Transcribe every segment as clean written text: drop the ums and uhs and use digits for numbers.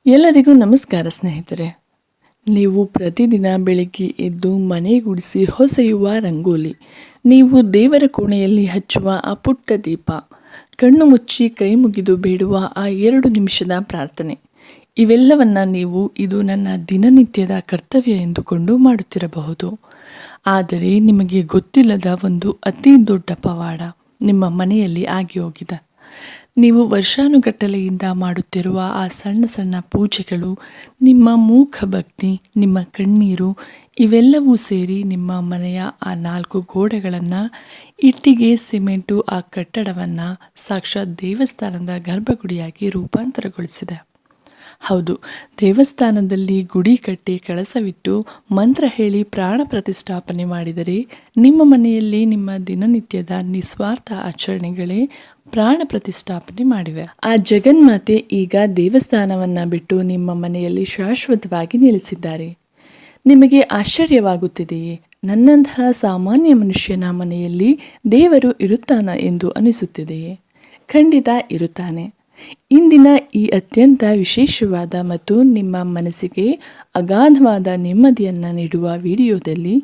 ಎಲ್ಲರಿಗೂ ನಮಸ್ಕಾರ ಸ್ನೇಹಿತರೆ. ನೀವು ಪ್ರತಿದಿನ ಬೆಳಿಗ್ಗೆ ಎದ್ದು ಮನೆ ಗುಡಿಸಿ ಹೊಸೆಯುವ ರಂಗೋಲಿ, ನೀವು ದೇವರ ಕೋಣೆಯಲ್ಲಿ ಹಚ್ಚುವ ಆ ಪುಟ್ಟ ದೀಪ, ಕಣ್ಣು ಮುಚ್ಚಿ ಕೈ ಮುಗಿದು ಬೇಡುವ ಆ 2 ನಿಮಿಷದ ಪ್ರಾರ್ಥನೆ, ಇವೆಲ್ಲವನ್ನ ನೀವು ಇದು ನನ್ನ ದಿನನಿತ್ಯದ ಕರ್ತವ್ಯ ಎಂದುಕೊಂಡು ಮಾಡುತ್ತಿರಬಹುದು. ಆದರೆ ನಿಮಗೆ ಗೊತ್ತಿಲ್ಲದ ಒಂದು ಅತಿ ದೊಡ್ಡ ಪವಾಡ ನಿಮ್ಮ ಮನೆಯಲ್ಲಿ ಆಗಿ ಹೋಗಿದೆ. ನೀವು ವರ್ಷಾನುಗಟ್ಟಲೆಯಿಂದ ಮಾಡುತ್ತಿರುವ ಆ ಸಣ್ಣ ಸಣ್ಣ ಪೂಜೆಗಳು, ನಿಮ್ಮ ಮೂಕ ಭಕ್ತಿ, ನಿಮ್ಮ ಕಣ್ಣೀರು ಇವೆಲ್ಲವೂ ಸೇರಿ ನಿಮ್ಮ ಮನೆಯ ಆ 4 ಗೋಡೆಗಳನ್ನು, ಇಟ್ಟಿಗೆ ಸಿಮೆಂಟು ಆ ಕಟ್ಟಡವನ್ನು ಸಾಕ್ಷಾತ್ ದೇವಸ್ಥಾನದ ಗರ್ಭಗುಡಿಯಾಗಿ ರೂಪಾಂತರಗೊಳಿಸಿದೆ. ಹೌದು, ದೇವಸ್ಥಾನದಲ್ಲಿ ಗುಡಿ ಕಟ್ಟಿ ಕಳಸವಿಟ್ಟು ಮಂತ್ರ ಹೇಳಿ ಪ್ರಾಣ ಪ್ರತಿಷ್ಠಾಪನೆ ಮಾಡಿದರೆ ನಿಮ್ಮ ಮನೆಯಲ್ಲಿ ನಿಮ್ಮ ದಿನನಿತ್ಯದ ನಿಸ್ವಾರ್ಥ ಆಚರಣೆಗಳೇ ಪ್ರಾಣ ಪ್ರತಿಷ್ಠಾಪನೆ ಮಾಡಿವೆ. ಆ ಜಗನ್ಮಾತೆ ಈಗ ದೇವಸ್ಥಾನವನ್ನು ಬಿಟ್ಟು ನಿಮ್ಮ ಮನೆಯಲ್ಲಿ ಶಾಶ್ವತವಾಗಿ ನೆಲೆಸಿದ್ದಾರೆ. ನಿಮಗೆ ಆಶ್ಚರ್ಯವಾಗುತ್ತಿದೆಯೇ? ನನ್ನಂತಹ ಸಾಮಾನ್ಯ ಮನುಷ್ಯನ ಮನೆಯಲ್ಲಿ ದೇವರು ಇರುತ್ತಾನ ಎಂದು ಅನಿಸುತ್ತಿದೆಯೇ? ಖಂಡಿತ ಇರುತ್ತಾನೆ. ಇಂದಿನ ಈ ಅತ್ಯಂತ ವಿಶೇಷವಾದ ಮತ್ತು ನಿಮ್ಮ ಮನಸ್ಸಿಗೆ ಅಗಾಧವಾದ ನೆಮ್ಮದಿಯನ್ನು ನೀಡುವ ವಿಡಿಯೋದಲ್ಲಿ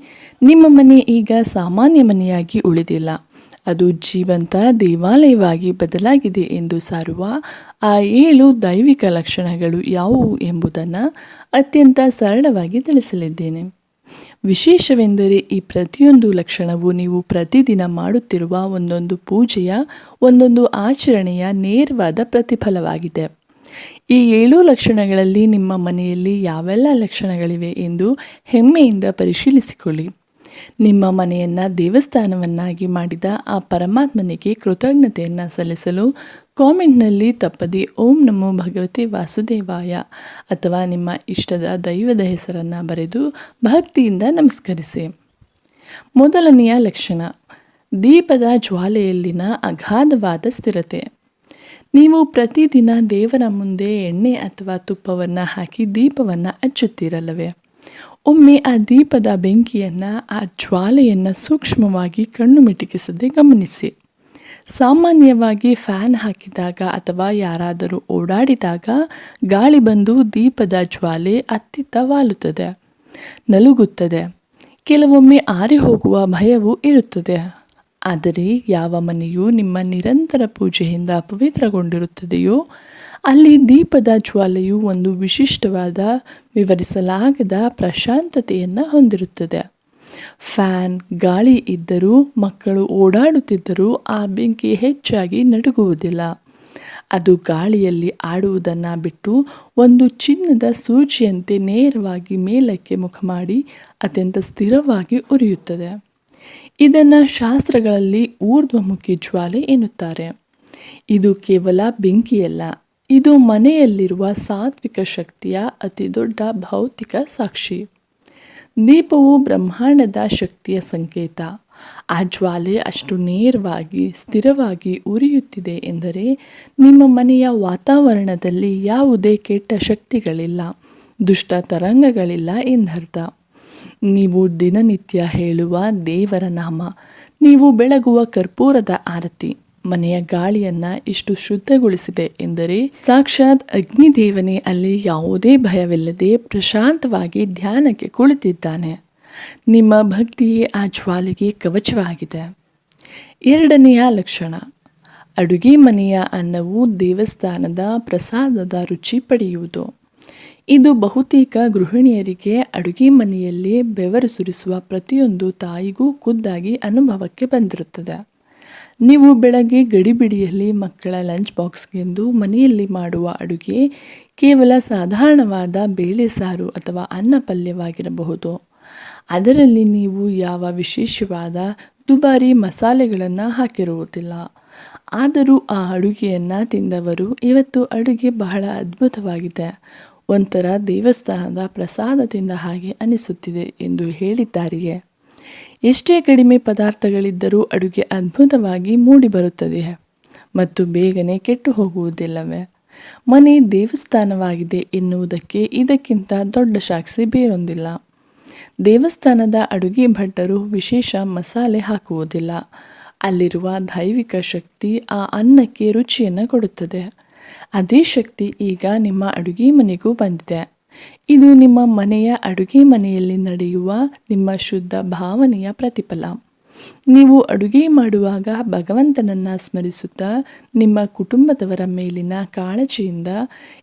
ನಿಮ್ಮ ಮನೆ ಈಗ ಸಾಮಾನ್ಯ ಮನೆಯಾಗಿ ಉಳಿದಿಲ್ಲ, ಅದು ಜೀವಂತ ದೇವಾಲಯವಾಗಿ ಬದಲಾಗಿದೆ ಎಂದು ಸಾರುವ ಆ 7 ದೈವಿಕ ಲಕ್ಷಣಗಳು ಯಾವುವು ಎಂಬುದನ್ನು ಅತ್ಯಂತ ಸರಳವಾಗಿ ತಿಳಿಸಲಿದ್ದೇನೆ. ವಿಶೇಷವೆಂದರೆ ಈ ಪ್ರತಿಯೊಂದು ಲಕ್ಷಣವು ನೀವು ಪ್ರತಿದಿನ ಮಾಡುತ್ತಿರುವ ಒಂದೊಂದು ಪೂಜೆಯ, ಒಂದೊಂದು ಆಚರಣೆಯ ನೇರವಾದ ಪ್ರತಿಫಲವಾಗಿದೆ. ಈ 7 ಲಕ್ಷಣಗಳಲ್ಲಿ ನಿಮ್ಮ ಮನೆಯಲ್ಲಿ ಯಾವೆಲ್ಲ ಲಕ್ಷಣಗಳಿವೆ ಎಂದು ಹೆಮ್ಮೆಯಿಂದ ಪರಿಶೀಲಿಸಿಕೊಳ್ಳಿ. ನಿಮ್ಮ ಮನೆಯನ್ನು ದೇವಸ್ಥಾನವನ್ನಾಗಿ ಮಾಡಿದ ಆ ಪರಮಾತ್ಮನಿಗೆ ಕೃತಜ್ಞತೆಯನ್ನು ಸಲ್ಲಿಸಲು ಕಾಮೆಂಟ್ನಲ್ಲಿ ತಪ್ಪದೆ ಓಂ ನಮೋ ಭಗವತೆ ವಾಸುದೇವಾಯ ಅಥವಾ ನಿಮ್ಮ ಇಷ್ಟದ ದೈವದ ಹೆಸರನ್ನು ಬರೆದು ಭಕ್ತಿಯಿಂದ ನಮಸ್ಕರಿಸಿ. ಮೊದಲನೆಯ ಲಕ್ಷಣ, ದೀಪದ ಜ್ವಾಲೆಯಲ್ಲಿನ ಅಗಾಧವಾದ ಸ್ಥಿರತೆ. ನೀವು ಪ್ರತಿದಿನ ದೇವರ ಮುಂದೆ ಎಣ್ಣೆ ಅಥವಾ ತುಪ್ಪವನ್ನು ಹಾಕಿ ದೀಪವನ್ನು ಹಚ್ಚುತ್ತೀರಲ್ಲವೇ? ಒಮ್ಮೆ ಆ ದೀಪದ ಬೆಂಕಿಯನ್ನು, ಆ ಜ್ವಾಲೆಯನ್ನು ಸೂಕ್ಷ್ಮವಾಗಿ ಕಣ್ಣು ಮಿಟುಕಿಸದೆ ಗಮನಿಸಿ. ಸಾಮಾನ್ಯವಾಗಿ ಫ್ಯಾನ್ ಹಾಕಿದಾಗ ಅಥವಾ ಯಾರಾದರೂ ಓಡಾಡಿದಾಗ ಗಾಳಿ ಬಂದು ದೀಪದ ಜ್ವಾಲೆ ಅತ್ತಿತ್ತ ವಾಲುತ್ತದೆ, ನಲುಗುತ್ತದೆ. ಕೆಲವೊಮ್ಮೆ ಆರಿ ಹೋಗುವ ಭಯವೂ ಇರುತ್ತದೆ. ಆದರೆ ಯಾವ ಮನೆಯು ನಿಮ್ಮ ನಿರಂತರ ಪೂಜೆಯಿಂದ ಪವಿತ್ರಗೊಂಡಿರುತ್ತದೆಯೋ ಅಲ್ಲಿ ದೀಪದ ಜ್ವಾಲೆಯು ಒಂದು ವಿಶಿಷ್ಟವಾದ, ವಿವರಿಸಲಾಗದ ಪ್ರಶಾಂತತೆಯನ್ನು ಹೊಂದಿರುತ್ತದೆ. ಫ್ಯಾನ್, ಗಾಳಿ ಇದ್ದರೂ, ಮಕ್ಕಳು ಓಡಾಡುತ್ತಿದ್ದರೂ ಆ ಬೆಂಕಿ ಹೆಚ್ಚಾಗಿ ನಡುಗುವುದಿಲ್ಲ. ಅದು ಗಾಳಿಯಲ್ಲಿ ಆಡುವುದನ್ನು ಬಿಟ್ಟು ಒಂದು ಚಿನ್ನದ ಸೂಜಿಯಂತೆ ನೇರವಾಗಿ ಮೇಲಕ್ಕೆ ಮುಖ ಮಾಡಿ ಅತ್ಯಂತ ಸ್ಥಿರವಾಗಿ ಉರಿಯುತ್ತದೆ. ಇದನ್ನು ಶಾಸ್ತ್ರಗಳಲ್ಲಿ ಊರ್ಧ್ವಮುಖಿ ಜ್ವಾಲೆ ಎನ್ನುತ್ತಾರೆ. ಇದು ಕೇವಲ ಬೆಂಕಿಯಲ್ಲ, ಇದು ಮನೆಯಲ್ಲಿರುವ ಸಾತ್ವಿಕ ಶಕ್ತಿಯ ಅತಿ ದೊಡ್ಡ ಭೌತಿಕ ಸಾಕ್ಷಿ. ದೀಪವು ಬ್ರಹ್ಮಾಂಡದ ಶಕ್ತಿಯ ಸಂಕೇತ. ಆ ಜ್ವಾಲೆ ಅಷ್ಟು ನೇರವಾಗಿ, ಸ್ಥಿರವಾಗಿ ಉರಿಯುತ್ತಿದೆ ಎಂದರೆ ನಿಮ್ಮ ಮನೆಯ ವಾತಾವರಣದಲ್ಲಿ ಯಾವುದೇ ಕೆಟ್ಟ ಶಕ್ತಿಗಳಿಲ್ಲ, ದುಷ್ಟ ತರಂಗಗಳಿಲ್ಲ ಎಂದರ್ಥ. ನೀವು ದಿನನಿತ್ಯ ಹೇಳುವ ದೇವರ ನಾಮ, ನೀವು ಬೆಳಗುವ ಕರ್ಪೂರದ ಆರತಿ ಮನೆಯ ಗಾಳಿಯನ್ನು ಇಷ್ಟು ಶುದ್ಧಗೊಳಿಸಿದೆ ಎಂದರೆ ಸಾಕ್ಷಾತ್ ಅಗ್ನಿದೇವನೇ ಅಲ್ಲಿ ಯಾವುದೇ ಭಯವಿಲ್ಲದೆ ಪ್ರಶಾಂತವಾಗಿ ಧ್ಯಾನಕ್ಕೆ ಕುಳಿತಿದ್ದಾನೆ. ನಿಮ್ಮ ಭಕ್ತಿಯೇ ಆ ಜ್ವಾಲೆಗೆ ಕವಚವಾಗಿದೆ. ಎರಡನೆಯ ಲಕ್ಷಣ, ಅಡುಗೆ ಮನೆಯ ಅನ್ನವು ದೇವಸ್ಥಾನದ ಪ್ರಸಾದದ ರುಚಿ ಪಡೆಯುವುದು. ಇದು ಬಹುತೇಕ ಗೃಹಿಣಿಯರಿಗೆ ಅಡುಗೆ ಮನೆಯಲ್ಲೇ ಬೆವರು ಸುರಿಸುವ ಪ್ರತಿಯೊಂದು ತಾಯಿಗೂ ಖುದ್ದಾಗಿ ಅನುಭವಕ್ಕೆ ಬಂದಿರುತ್ತದೆ. ನೀವು ಬೆಳಗ್ಗೆ ಗಡಿಬಿಡಿಯಲ್ಲಿ ಮಕ್ಕಳ ಲಂಚ್ ಬಾಕ್ಸ್ಗೆಂದು ಮನೆಯಲ್ಲಿ ಮಾಡುವ ಅಡುಗೆ ಕೇವಲ ಸಾಧಾರಣವಾದ ಬೇಳೆ ಸಾರು ಅಥವಾ ಅನ್ನ ಪಲ್ಯವಾಗಿರಬಹುದು. ಅದರಲ್ಲಿ ನೀವು ಯಾವ ವಿಶೇಷವಾದ ದುಬಾರಿ ಮಸಾಲೆಗಳನ್ನು ಹಾಕಿರುವುದಿಲ್ಲ. ಆದರೂ ಆ ಅಡುಗೆಯನ್ನು ತಿಂದವರು ಇವತ್ತು ಅಡುಗೆ ಬಹಳ ಅದ್ಭುತವಾಗಿದೆ, ಒಂಥರ ದೇವಸ್ಥಾನದ ಪ್ರಸಾದ ತಿಂದ ಹಾಗೆ ಅನಿಸುತ್ತಿದೆ ಎಂದು ಹೇಳಿದ್ದಾರೆಯೇ? ಎಷ್ಟೇ ಕಡಿಮೆ ಪದಾರ್ಥಗಳಿದ್ದರೂ ಅಡುಗೆ ಅದ್ಭುತವಾಗಿ ಮೂಡಿಬರುತ್ತದೆಯೇ ಮತ್ತು ಬೇಗನೆ ಕೆಟ್ಟು ಹೋಗುವುದಿಲ್ಲವೇ? ಮನೆ ದೇವಸ್ಥಾನವಾಗಿದೆ ಎನ್ನುವುದಕ್ಕೆ ಇದಕ್ಕಿಂತ ದೊಡ್ಡ ಸಾಕ್ಷಿ ಬೇರೊಂದಿಲ್ಲ. ದೇವಸ್ಥಾನದ ಅಡುಗೆ ಭಟ್ಟರು ವಿಶೇಷ ಮಸಾಲೆ ಹಾಕುವುದಿಲ್ಲ. ಅಲ್ಲಿರುವ ದೈವಿಕ ಶಕ್ತಿ ಆ ಅನ್ನಕ್ಕೆ ರುಚಿಯನ್ನು ಕೊಡುತ್ತದೆ. ಅದೇ ಶಕ್ತಿ ಈಗ ನಿಮ್ಮ ಅಡುಗೆ ಮನೆಗೂ ಬಂದಿದೆ. ಇದು ನಿಮ್ಮ ಮನೆಯ ಅಡುಗೆ ಮನೆಯಲ್ಲಿ ನಡೆಯುವ ನಿಮ್ಮ ಶುದ್ಧ ಭಾವನೆಯ ಪ್ರತಿಫಲ. ನೀವು ಅಡುಗೆ ಮಾಡುವಾಗ ಭಗವಂತನನ್ನು ಸ್ಮರಿಸುತ್ತಾ ನಿಮ್ಮ ಕುಟುಂಬದವರ ಮೇಲಿನ ಕಾಳಜಿಯಿಂದ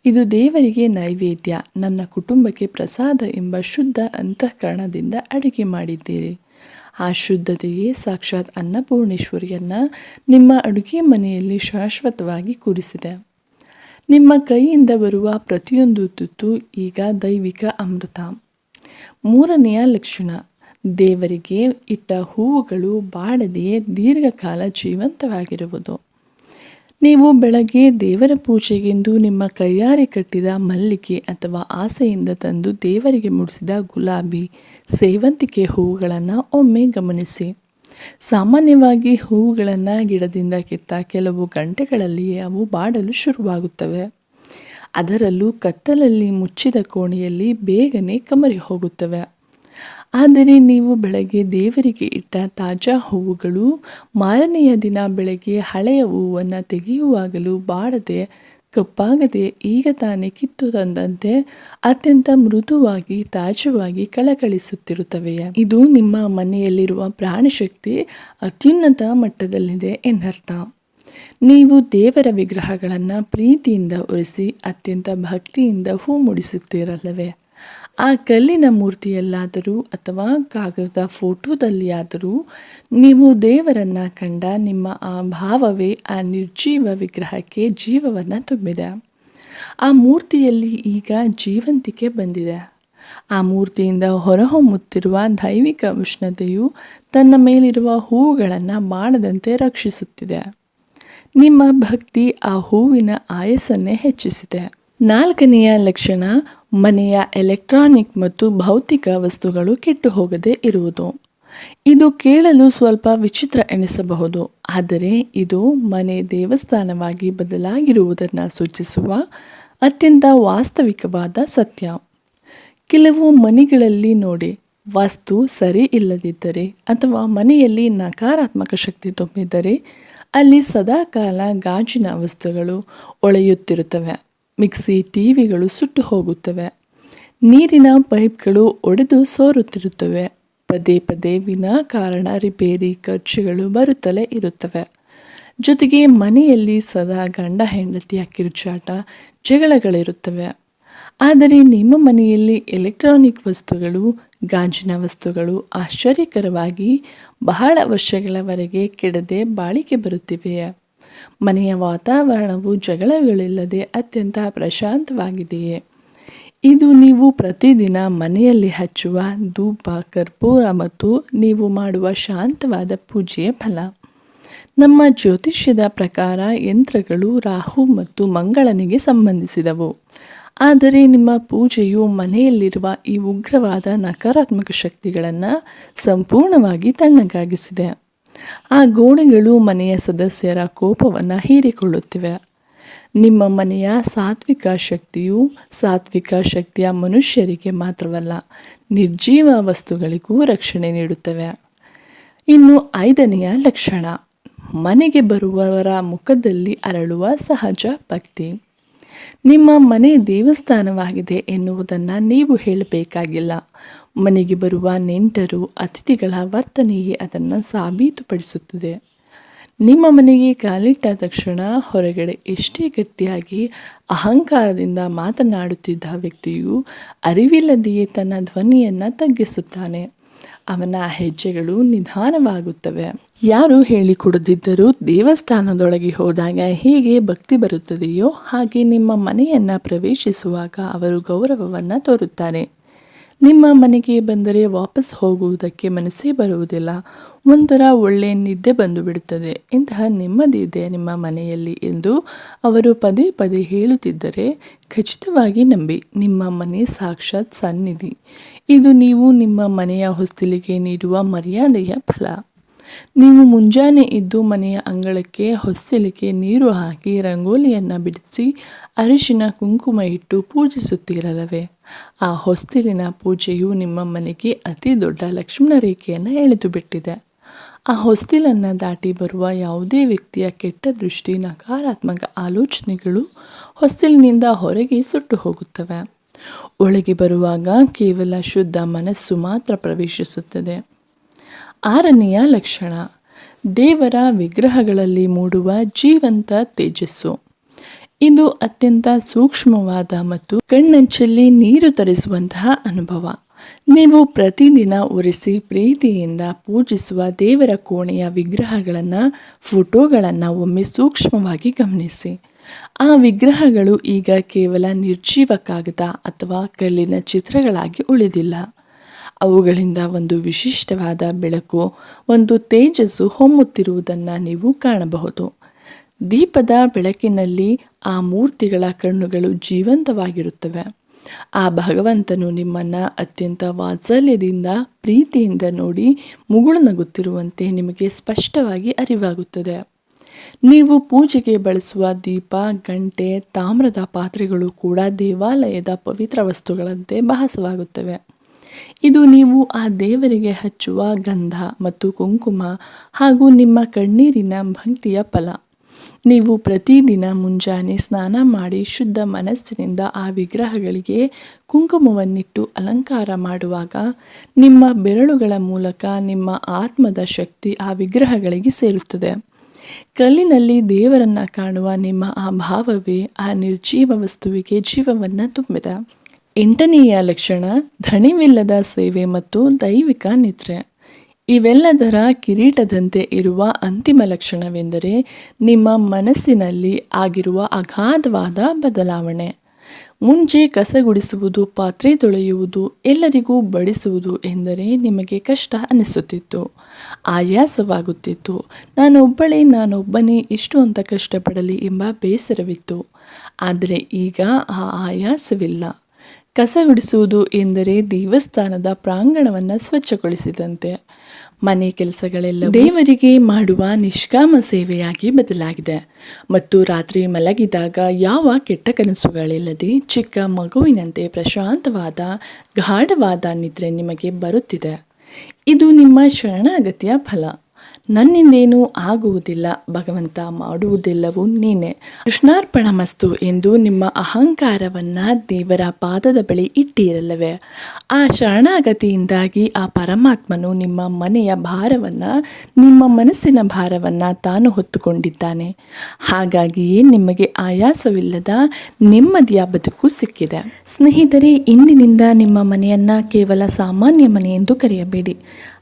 ಇದು ದೇವರಿಗೆ ನೈವೇದ್ಯ, ನನ್ನ ಕುಟುಂಬಕ್ಕೆ ಪ್ರಸಾದ ಎಂಬ ಶುದ್ಧ ಅಂತಃಕರಣದಿಂದ ಅಡುಗೆ ಮಾಡಿದ್ದೀರಿ. ಆ ಶುದ್ಧತೆಯೇ ಸಾಕ್ಷಾತ್ ಅನ್ನಪೂರ್ಣೇಶ್ವರಿಯನ್ನು ನಿಮ್ಮ ಅಡುಗೆ ಮನೆಯಲ್ಲಿ ಶಾಶ್ವತವಾಗಿ ಕೂರಿಸಿದೆ. ನಿಮ್ಮ ಕೈಯಿಂದ ಬರುವ ಪ್ರತಿಯೊಂದು ತುತ್ತು ಈಗ ದೈವಿಕ ಅಮೃತ. ಮೂರನೆಯ ಲಕ್ಷಣ, ದೇವರಿಗೆ ಇಟ್ಟ ಹೂವುಗಳು ಬಾಡದೆಯೇ ದೀರ್ಘಕಾಲ ಜೀವಂತವಾಗಿರುವುದು. ನೀವು ಬೆಳಗ್ಗೆ ದೇವರ ಪೂಜೆಗೆಂದು ನಿಮ್ಮ ಕೈಯಾರೆ ಕಟ್ಟಿದ ಮಲ್ಲಿಗೆ ಅಥವಾ ಆಸೆಯಿಂದ ತಂದು ದೇವರಿಗೆ ಮುಡಿಸಿದ ಗುಲಾಬಿ, ಸೇವಂತಿಗೆ ಹೂವುಗಳನ್ನು ಒಮ್ಮೆ ಗಮನಿಸಿ. ಸಾಮಾನ್ಯವಾಗಿ ಹೂವುಗಳನ್ನು ಗಿಡದಿಂದ ಕಿತ್ತ ಕೆಲವು ಗಂಟೆಗಳಲ್ಲಿಯೇ ಅವು ಬಾಡಲು ಶುರುವಾಗುತ್ತವೆ. ಅದರಲ್ಲೂ ಕತ್ತಲಲ್ಲಿ ಮುಚ್ಚಿದ ಕೋಣೆಯಲ್ಲಿ ಬೇಗನೆ ಕಮರಿ ಹೋಗುತ್ತವೆ. ಆದರೆ ನೀವು ಬೆಳಗ್ಗೆ ದೇವರಿಗೆ ಇಟ್ಟ ತಾಜಾ ಹೂವುಗಳು ಮಾರನೆಯ ದಿನ ಬೆಳಗ್ಗೆ ಹಳೆಯ ಹೂವನ್ನು ತೆಗೆಯುವಾಗಲೂ ಬಾಡದೆ ಕಪ್ಪಾಗದೆ ಈಗ ತಾನೇ ಕಿತ್ತು ತಂದಂತೆ ಅತ್ಯಂತ ಮೃದುವಾಗಿ ತಾಜವಾಗಿ ಕಳಕಳಿಸುತ್ತಿರುತ್ತವೆ. ಇದು ನಿಮ್ಮ ಮನೆಯಲ್ಲಿರುವ ಪ್ರಾಣಶಕ್ತಿ ಅತ್ಯುನ್ನತ ಮಟ್ಟದಲ್ಲಿದೆ ಎಂದರ್ಥ. ನೀವು ದೇವರ ವಿಗ್ರಹಗಳನ್ನು ಪ್ರೀತಿಯಿಂದ ಒರೆಸಿ ಅತ್ಯಂತ ಭಕ್ತಿಯಿಂದ ಹೂ ಮುಡಿಸುತ್ತೀರಲ್ಲವೇ? ಆ ಕಲ್ಲಿನ ಮೂರ್ತಿಯಲ್ಲಾದರೂ ಅಥವಾ ಕಾಗದದ ಫೋಟೋದಲ್ಲಿಯಾದರೂ ನೀವು ದೇವರನ್ನು ಕಂಡ ನಿಮ್ಮ ಆ ಭಾವವೇ ಆ ನಿರ್ಜೀವ ವಿಗ್ರಹಕ್ಕೆ ಜೀವವನ್ನು ತುಂಬಿದೆ. ಆ ಮೂರ್ತಿಯಲ್ಲಿ ಈಗ ಜೀವಂತಿಕೆ ಬಂದಿದೆ. ಆ ಮೂರ್ತಿಯಿಂದ ಹೊರಹೊಮ್ಮುತ್ತಿರುವ ದೈವಿಕ ಉಷ್ಣತೆಯು ತನ್ನ ಮೇಲಿರುವ ಹೂವುಗಳನ್ನು ಬಾಡದಂತೆ ರಕ್ಷಿಸುತ್ತಿದೆ. ನಿಮ್ಮ ಭಕ್ತಿ ಆ ಹೂವಿನ ಆಯಸ್ಸನ್ನೇ ಹೆಚ್ಚಿಸಿದೆ. ನಾಲ್ಕನೆಯ ಲಕ್ಷಣ, ಮನೆಯ ಎಲೆಕ್ಟ್ರಾನಿಕ್ ಮತ್ತು ಭೌತಿಕ ವಸ್ತುಗಳು ಕೆಟ್ಟು ಹೋಗದೇ ಇರುವುದು. ಇದು ಕೇಳಲು ಸ್ವಲ್ಪ ವಿಚಿತ್ರ ಎನಿಸಬಹುದು, ಆದರೆ ಇದು ಮನೆ ದೇವಸ್ಥಾನವಾಗಿ ಬದಲಾಗಿರುವುದನ್ನು ಸೂಚಿಸುವ ಅತ್ಯಂತ ವಾಸ್ತವಿಕವಾದ ಸತ್ಯ. ಕೆಲವು ಮನೆಗಳಲ್ಲಿ ನೋಡಿ, ವಾಸ್ತು ಸರಿ ಇಲ್ಲದಿದ್ದರೆ ಅಥವಾ ಮನೆಯಲ್ಲಿ ನಕಾರಾತ್ಮಕ ಶಕ್ತಿ ತುಂಬಿದ್ದರೆ ಅಲ್ಲಿ ಸದಾಕಾಲ ಗಾಜಿನ ವಸ್ತುಗಳು ಒಳೆಯುತ್ತಿರುತ್ತವೆ, ಮಿಕ್ಸಿ ಟಿವಿಗಳು ಸುಟ್ಟು ಹೋಗುತ್ತವೆ, ನೀರಿನ ಪೈಪ್ಗಳು ಒಡೆದು ಸೋರುತ್ತಿರುತ್ತವೆ, ಪದೇ ಪದೇ ವಿನಾಕಾರಣ ರಿಪೇರಿ ಖರ್ಚುಗಳು ಬರುತ್ತಲೇ ಇರುತ್ತವೆ. ಜೊತೆಗೆ ಮನೆಯಲ್ಲಿ ಸದಾ ಗಂಡ ಹೆಂಡತಿಯ ಕಿರುಚಾಟ ಜಗಳಗಳಿರುತ್ತವೆ. ಆದರೆ ನಿಮ್ಮ ಮನೆಯಲ್ಲಿ ಎಲೆಕ್ಟ್ರಾನಿಕ್ ವಸ್ತುಗಳು, ಗಾಜಿನ ವಸ್ತುಗಳು ಆಶ್ಚರ್ಯಕರವಾಗಿ ಬಹಳ ವರ್ಷಗಳವರೆಗೆ ಕೆಡದೆ ಬಾಳಿಕೆ ಬರುತ್ತಿವೆಯೇ? ಮನೆಯ ವಾತಾವರಣವು ಜಗಳಗಳಿಲ್ಲದೆ ಅತ್ಯಂತ ಪ್ರಶಾಂತವಾಗಿದೆಯೇ? ಇದು ನೀವು ಪ್ರತಿದಿನ ಮನೆಯಲ್ಲಿ ಹಚ್ಚುವ ಧೂಪ, ಕರ್ಪೂರ ಮತ್ತು ನೀವು ಮಾಡುವ ಶಾಂತವಾದ ಪೂಜೆಯ ಫಲ. ನಮ್ಮ ಜ್ಯೋತಿಷ್ಯದ ಪ್ರಕಾರ ಯಂತ್ರಗಳು ರಾಹು ಮತ್ತು ಮಂಗಳನಿಗೆ ಸಂಬಂಧಿಸಿದವು. ಆದರೆ ನಿಮ್ಮ ಪೂಜೆಯು ಮನೆಯಲ್ಲಿರುವ ಈ ಉಗ್ರವಾದ ನಕಾರಾತ್ಮಕ ಶಕ್ತಿಗಳನ್ನು ಸಂಪೂರ್ಣವಾಗಿ ತಣ್ಣಗಾಗಿಸಿದೆ. ಆ ಗೋಡೆಗಳು ಮನೆಯ ಸದಸ್ಯರ ಕೋಪವನ್ನು ಹೀರಿಕೊಳ್ಳುತ್ತಿವೆ. ನಿಮ್ಮ ಮನೆಯ ಸಾತ್ವಿಕ ಶಕ್ತಿಯ ಮನುಷ್ಯರಿಗೆ ಮಾತ್ರವಲ್ಲ, ನಿರ್ಜೀವ ವಸ್ತುಗಳಿಗೂ ರಕ್ಷಣೆ ನೀಡುತ್ತವೆ. ಇನ್ನು ಐದನೆಯ ಲಕ್ಷಣ, ಮನೆಗೆ ಬರುವವರ ಮುಖದಲ್ಲಿ ಅರಳುವ ಸಹಜ ಭಕ್ತಿ. ನಿಮ್ಮ ಮನೆ ದೇವಸ್ಥಾನವಾಗಿದೆ ಎನ್ನುವುದನ್ನು ನೀವು ಹೇಳಬೇಕಾಗಿಲ್ಲ. ಮನೆಗೆ ಬರುವ ನೆಂಟರು, ಅತಿಥಿಗಳ ವರ್ತನೆಯೇ ಅದನ್ನು ಸಾಬೀತುಪಡಿಸುತ್ತದೆ. ನಿಮ್ಮ ಮನೆಗೆ ಕಾಲಿಟ್ಟ ತಕ್ಷಣ ಹೊರಗಡೆ ಎಷ್ಟೇ ಗಟ್ಟಿಯಾಗಿ ಅಹಂಕಾರದಿಂದ ಮಾತನಾಡುತ್ತಿದ್ದ ವ್ಯಕ್ತಿಯು ಅರಿವಿಲ್ಲದೆಯೇ ತನ್ನ ಧ್ವನಿಯನ್ನು ತಗ್ಗಿಸುತ್ತಾನೆ. ಅವನ ಹೆಜ್ಜೆಗಳು ನಿಧಾನವಾಗುತ್ತವೆ. ಯಾರು ಹೇಳಿಕೊಡದಿದ್ದರೂ ದೇವಸ್ಥಾನದೊಳಗೆ ಹೋದಾಗ ಹೇಗೆ ಭಕ್ತಿ ಬರುತ್ತದೆಯೋ ಹಾಗೆ ನಿಮ್ಮ ಮನೆಯನ್ನು ಪ್ರವೇಶಿಸುವಾಗ ಅವರು ಗೌರವವನ್ನು ತೋರುತ್ತಾರೆ. ನಿಮ್ಮ ಮನೆಗೆ ಬಂದರೆ ವಾಪಸ್ ಹೋಗುವುದಕ್ಕೆ ಮನಸ್ಸೇ ಬರುವುದಿಲ್ಲ. ಒಂಥರ ಒಳ್ಳೆಯ ನಿದ್ದೆ ಬಂದು ಬಿಡುತ್ತದೆ. ಇಂತಹ ನೆಮ್ಮದಿ ಇದೆ ನಿಮ್ಮ ಮನೆಯಲ್ಲಿ ಎಂದು ಅವರು ಪದೇ ಪದೇ ಹೇಳುತ್ತಿದ್ದರೆ ಖಚಿತವಾಗಿ ನಂಬಿ, ನಿಮ್ಮ ಮನೆ ಸಾಕ್ಷಾತ್ ಸನ್ನಿಧಿ. ಇದು ನೀವು ನಿಮ್ಮ ಮನೆಯ ಹೊಸ್ತಿಲಿಗೆ ನೀಡುವ ಮರ್ಯಾದೆಯ ಫಲ. ನೀವು ಮುಂಜಾನೆ ಎದ್ದು ಮನೆಯ ಅಂಗಳಕ್ಕೆ ಹೊಸ್ತಿಲಿಗೆ ನೀರು ಹಾಕಿ ರಂಗೋಲಿಯನ್ನು ಬಿಡಿಸಿ ಅರಿಶಿನ ಕುಂಕುಮ ಇಟ್ಟು ಪೂಜಿಸುತ್ತೀರಲ್ಲವೇ? ಆ ಹೊಸ್ತಿಲಿನ ಪೂಜೆಯು ನಿಮ್ಮ ಮನೆಗೆ ಅತಿ ದೊಡ್ಡ ಲಕ್ಷ್ಮಣ ರೇಖೆಯನ್ನು ಎಳೆದು ಬಿಟ್ಟಿದೆ. ಆ ಹೊಸ್ತಿಲನ್ನು ದಾಟಿ ಬರುವ ಯಾವುದೇ ವ್ಯಕ್ತಿಯ ಕೆಟ್ಟ ದೃಷ್ಟಿ, ನಕಾರಾತ್ಮಕ ಆಲೋಚನೆಗಳು ಹೊಸ್ತಿಲಿನಿಂದ ಹೊರಗೆ ಸುಟ್ಟು ಹೋಗುತ್ತವೆ. ಒಳಗೆ ಬರುವಾಗ ಕೇವಲ ಶುದ್ಧ ಮನಸ್ಸು ಮಾತ್ರ ಪ್ರವೇಶಿಸುತ್ತದೆ. 6ನೆಯ ಲಕ್ಷಣ, ದೇವರ ವಿಗ್ರಹಗಳಲ್ಲಿ ಮೂಡುವ ಜೀವಂತ ತೇಜಸ್ಸು. ಇದು ಅತ್ಯಂತ ಸೂಕ್ಷ್ಮವಾದ ಮತ್ತು ಕಣ್ಣಂಚಲ್ಲಿ ನೀರು ತರಿಸುವಂತಹ ಅನುಭವ. ನೀವು ಪ್ರತಿದಿನ ಒರೆಸಿ ಪ್ರೀತಿಯಿಂದ ಪೂಜಿಸುವ ದೇವರ ಕೋಣೆಯ ವಿಗ್ರಹಗಳನ್ನು, ಫೋಟೋಗಳನ್ನು ಒಮ್ಮೆ ಸೂಕ್ಷ್ಮವಾಗಿ ಗಮನಿಸಿ. ಆ ವಿಗ್ರಹಗಳು ಈಗ ಕೇವಲ ನಿರ್ಜೀವ ಕಾಗದ ಅಥವಾ ಕಲ್ಲಿನ ಚಿತ್ರಗಳಾಗಿ ಉಳಿದಿಲ್ಲ. ಅವುಗಳಿಂದ ಒಂದು ವಿಶಿಷ್ಟವಾದ ಬೆಳಕು, ಒಂದು ತೇಜಸ್ಸು ಹೊಮ್ಮುತ್ತಿರುವುದನ್ನು ನೀವು ಕಾಣಬಹುದು. ದೀಪದ ಬೆಳಕಿನಲ್ಲಿ ಆ ಮೂರ್ತಿಗಳ ಕಣ್ಣುಗಳು ಜೀವಂತವಾಗಿರುತ್ತವೆ. ಆ ಭಗವಂತನು ನಿಮ್ಮನ್ನು ಅತ್ಯಂತ ವಾತ್ಸಲ್ಯದಿಂದ, ಪ್ರೀತಿಯಿಂದ ನೋಡಿ ಮುಗುಳು ನಗುತ್ತಿರುವಂತೆ ನಿಮಗೆ ಸ್ಪಷ್ಟವಾಗಿ ಅರಿವಾಗುತ್ತದೆ. ನೀವು ಪೂಜೆಗೆ ಬಳಸುವ ದೀಪ, ಗಂಟೆ, ತಾಮ್ರದ ಪಾತ್ರೆಗಳು ಕೂಡ ದೇವಾಲಯದ ಪವಿತ್ರ ವಸ್ತುಗಳಂತೆ ಭಾಸವಾಗುತ್ತವೆ. ಇದು ನೀವು ಆ ದೇವರಿಗೆ ಹಚ್ಚುವ ಗಂಧ ಮತ್ತು ಕುಂಕುಮ ಹಾಗೂ ನಿಮ್ಮ ಕಣ್ಣೀರಿನ ಭಕ್ತಿಯ ಫಲ. ನೀವು ಪ್ರತಿದಿನ ಮುಂಜಾನೆ ಸ್ನಾನ ಮಾಡಿ ಶುದ್ಧ ಮನಸ್ಸಿನಿಂದ ಆ ವಿಗ್ರಹಗಳಿಗೆ ಕುಂಕುಮವನ್ನಿಟ್ಟು ಅಲಂಕಾರ ಮಾಡುವಾಗ ನಿಮ್ಮ ಬೆರಳುಗಳ ಮೂಲಕ ನಿಮ್ಮ ಆತ್ಮದ ಶಕ್ತಿ ಆ ವಿಗ್ರಹಗಳಿಗೆ ಸೇರುತ್ತದೆ. ಕಲ್ಲಿನಲ್ಲಿ ದೇವರನ್ನು ಕಾಣುವ ನಿಮ್ಮ ಆ ಭಾವವೇ ಆ ನಿರ್ಜೀವ ವಸ್ತುವಿಗೆ ಜೀವವನ್ನು ತುಂಬಿದೆ. 8ನೆಯ ಲಕ್ಷಣ, ಧಣಿವಿಲ್ಲದ ಸೇವೆ ಮತ್ತು ದೈವಿಕ ನಿದ್ರೆ. ಇವೆಲ್ಲದರ ಕಿರೀಟದಂತೆ ಇರುವ ಅಂತಿಮ ಲಕ್ಷಣವೆಂದರೆ ನಿಮ್ಮ ಮನಸ್ಸಿನಲ್ಲಿ ಆಗಿರುವ ಅಗಾಧವಾದ ಬದಲಾವಣೆ. ಮುಂಚೆ ಕಸಗುಡಿಸುವುದು, ಪಾತ್ರೆ ತೊಳೆಯುವುದು, ಎಲ್ಲರಿಗೂ ಬಡಿಸುವುದು ಎಂದರೆ ನಿಮಗೆ ಕಷ್ಟ ಅನಿಸುತ್ತಿತ್ತು, ಆಯಾಸವಾಗುತ್ತಿತ್ತು. ನಾನೊಬ್ಬನೇ ಇಷ್ಟು ಅಂತ ಕಷ್ಟಪಡಲಿ ಎಂಬ ಬೇಸರವಿತ್ತು. ಆದರೆ ಈಗ ಆ ಆಯಾಸವಿಲ್ಲ. ಕಸಗುಡಿಸುವುದು ಎಂದರೆ ದೇವಸ್ಥಾನದ ಪ್ರಾಂಗಣವನ್ನು ಸ್ವಚ್ಛಗೊಳಿಸಿದಂತೆ. ಮನೆ ಕೆಲಸಗಳೆಲ್ಲ ದೇವರಿಗೆ ಮಾಡುವ ನಿಷ್ಕಾಮ ಸೇವೆಯಾಗಿ ಬದಲಾಗಿದೆ ಮತ್ತು ರಾತ್ರಿ ಮಲಗಿದಾಗ ಯಾವ ಕೆಟ್ಟ ಕನಸುಗಳಿಲ್ಲದೆ ಚಿಕ್ಕ ಮಗುವಿನಂತೆ ಪ್ರಶಾಂತವಾದ ಗಾಢವಾದ ನಿದ್ರೆ ನಿಮಗೆ ಬರುತ್ತಿದೆ. ಇದು ನಿಮ್ಮ ಶರಣಾಗತಿಯ ಫಲ. ನನ್ನಿಂದೇನೂ ಆಗುವುದಿಲ್ಲ, ಭಗವಂತ ಮಾಡುವುದೆಲ್ಲವೂ ನೀನೇ, ಕೃಷ್ಣಾರ್ಪಣಮಸ್ತು ಎಂದು ನಿಮ್ಮ ಅಹಂಕಾರವನ್ನು ದೇವರ ಪಾದದ ಬಳಿ ಇಟ್ಟಿರಲ್ಲವೇ? ಆ ಶರಣಾಗತಿಯಿಂದಾಗಿ ಆ ಪರಮಾತ್ಮನು ನಿಮ್ಮ ಮನೆಯ ಭಾರವನ್ನು, ನಿಮ್ಮ ಮನಸ್ಸಿನ ಭಾರವನ್ನು ತಾನು ಹೊತ್ತುಕೊಂಡಿದ್ದಾನೆ. ಹಾಗಾಗಿಯೇ ನಿಮಗೆ ಆಯಾಸವಿಲ್ಲದ ನೆಮ್ಮದಿಯ ಬದುಕು ಸಿಕ್ಕಿದೆ. ಸ್ನೇಹಿತರೆ, ಇಂದಿನಿಂದ ನಿಮ್ಮ ಮನೆಯನ್ನು ಕೇವಲ ಸಾಮಾನ್ಯ ಮನೆ ಎಂದು ಕರೆಯಬೇಡಿ.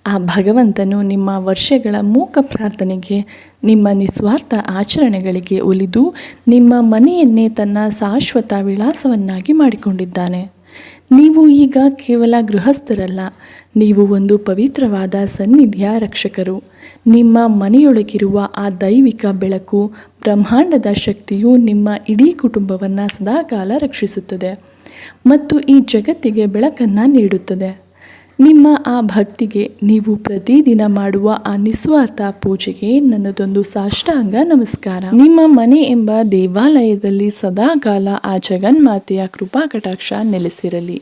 ಆ ಭಗವಂತನು ನಿಮ್ಮ ವರ್ಷಗಳ ಮೂಕ ಪ್ರಾರ್ಥನೆಗೆ, ನಿಮ್ಮ ನಿಸ್ವಾರ್ಥ ಆಚರಣೆಗಳಿಗೆ ಒಲಿದು ನಿಮ್ಮ ಮನೆಯನ್ನೇ ತನ್ನ ಶಾಶ್ವತ ವಿಳಾಸವನ್ನಾಗಿ ಮಾಡಿಕೊಂಡಿದ್ದಾನೆ. ನೀವು ಈಗ ಕೇವಲ ಗೃಹಸ್ಥರಲ್ಲ, ನೀವು ಒಂದು ಪವಿತ್ರವಾದ ಸನ್ನಿಧಿಯ ರಕ್ಷಕರು. ನಿಮ್ಮ ಮನೆಯೊಳಗಿರುವ ಆ ದೈವಿಕ ಬೆಳಕು, ಬ್ರಹ್ಮಾಂಡದ ಶಕ್ತಿಯು ನಿಮ್ಮ ಇಡೀ ಕುಟುಂಬವನ್ನು ಸದಾಕಾಲ ರಕ್ಷಿಸುತ್ತದೆ ಮತ್ತು ಈ ಜಗತ್ತಿಗೆ ಬೆಳಕನ್ನು ನೀಡುತ್ತದೆ. ನಿಮ್ಮ ಆ ಭಕ್ತಿಗೆ, ನೀವು ಪ್ರತಿದಿನ ಮಾಡುವ ಆ ನಿಸ್ವಾರ್ಥ ಪೂಜೆಗೆ ನನ್ನದೊಂದು ಸಾಷ್ಟಾಂಗ ನಮಸ್ಕಾರ. ನಿಮ್ಮ ಮನೆ ಎಂಬ ದೇವಾಲಯದಲ್ಲಿ ಸದಾಕಾಲ ಆ ಜಗನ್ಮಾತೆಯ ಕೃಪಾ ಕಟಾಕ್ಷ ನೆಲೆಸಿರಲಿ.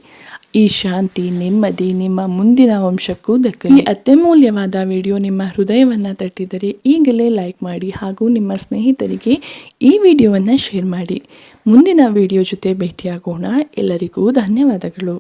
ಈ ಶಾಂತಿ, ನೆಮ್ಮದಿ ನಿಮ್ಮ ಮುಂದಿನ ವಂಶಕ್ಕೂ ದಕ್ಕಲಿ. ಈ ಅತ್ಯಮೂಲ್ಯವಾದ ವಿಡಿಯೋ ನಿಮ್ಮ ಹೃದಯವನ್ನು ತಟ್ಟಿದರೆ ಈಗಲೇ ಲೈಕ್ ಮಾಡಿ ಹಾಗೂ ನಿಮ್ಮ ಸ್ನೇಹಿತರಿಗೆ ಈ ವಿಡಿಯೋವನ್ನು ಶೇರ್ ಮಾಡಿ. ಮುಂದಿನ ವಿಡಿಯೋ ಜೊತೆ ಭೇಟಿಯಾಗೋಣ. ಎಲ್ಲರಿಗೂ ಧನ್ಯವಾದಗಳು.